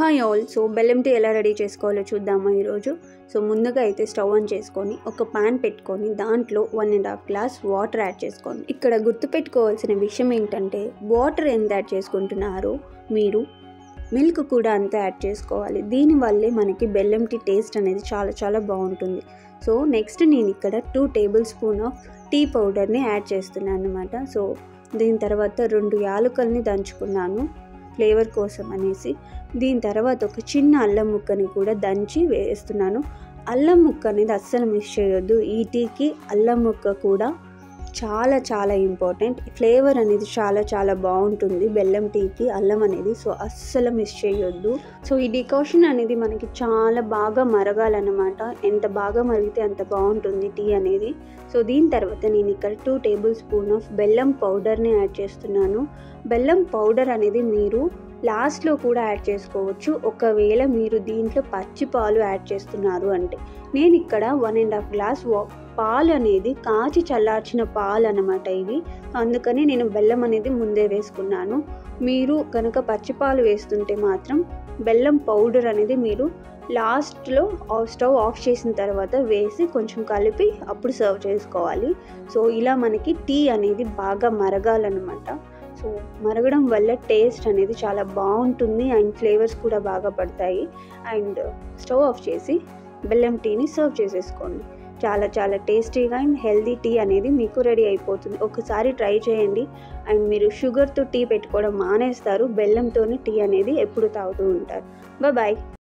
Hi all. So బెల్లం tea ఎలా ready చేసుకోవాలో చూద్దామా ఈరోజు. సో ముందుగా అయితే స్టవ్ ఆన్ చేసుకొని ఒక పాన్ పెట్టుకొని దాంట్లో 1.5 గ్లాస్ వాటర్ యాడ్ చేసుకోండి. ఇక్కడ గుర్తుపెట్టుకోవాల్సిన విషయం ఏంటంటే వాటర్ ఎంత యాడ్ చేసుకుంటున్నారో మీరు మిల్క్ కూడా అంతే యాడ్ చేసుకోవాలి. దీనివల్లే మనకి బెల్లం టీ టేస్ట్ అనేది చాలా చాలా బాగుంటుంది. సో నెక్స్ట్ నేను ఇక్కడ 2 టేబుల్ స్పూన్ ఆఫ్ టీ పౌడర్ని యాడ్ చేస్తున్నాను అన్నమాట. సో దీని తర్వాత 2 యాలకుల్ని దంచుకున్నాను ఫ్లేవర్ కోసం అనేసి. దీని తర్వాత ఒక చిన్న అల్లం ముక్కని కూడా దంచి వేస్తున్నాను. అల్లం ముక్క అనేది అస్సలు మిస్ చేయొద్దు. ఈ టీకి అల్లం ముక్క కూడా చాలా చాలా ఇంపార్టెంట్. ఫ్లేవర్ అనేది చాలా చాలా బాగుంటుంది బెల్లం టీకి అల్లం అనేది. సో అస్సలు మిస్ చేయొద్దు. సో ఈ డికాషన్ అనేది మనకి చాలా బాగా మరగాలన్నమాట. ఎంత బాగా మరిగితే అంత బాగుంటుంది టీ అనేది. సో దీని తర్వాత నేను ఇక్కడ 2 టేబుల్ స్పూన్ ఆఫ్ బెల్లం పౌడర్ని యాడ్ చేస్తున్నాను. బెల్లం పౌడర్ అనేది మీరు లాస్ట్లో కూడా యాడ్ చేసుకోవచ్చు ఒకవేళ మీరు దీంట్లో పచ్చి పాలు యాడ్ చేస్తున్నారు అంటే. నేను ఇక్కడ 1.5 గ్లాస్ పాలు అనేది కాచి చల్లార్చిన పాలు అన్నమాట ఇవి. అందుకని నేను బెల్లం అనేది ముందే వేసుకున్నాను. మీరు కనుక పచ్చి పాలు వేస్తుంటే మాత్రం బెల్లం పౌడర్ అనేది మీరు లాస్ట్లో స్టవ్ ఆఫ్ చేసిన తర్వాత వేసి కొంచెం కలిపి అప్పుడు సర్వ్ చేసుకోవాలి. సో ఇలా మనకి టీ అనేది బాగా మరగాలన్నమాట. సో మరగడం వల్ల టేస్ట్ అనేది చాలా బాగుంటుంది అండ్ ఫ్లేవర్స్ కూడా బాగా పడతాయి. అండ్ స్టవ్ ఆఫ్ చేసి బెల్లం టీని సర్వ్ చేసేసుకోండి. చాలా చాలా టేస్టీగా అండ్ హెల్దీ టీ అనేది మీకు రెడీ అయిపోతుంది. ఒకసారి ట్రై చేయండి అండ్ మీరు షుగర్తో టీ పెట్టుకోవడం మానేస్తారు. బెల్లంతోనే టీ అనేది ఎప్పుడు తాగుతూ ఉంటారు. బాయ్.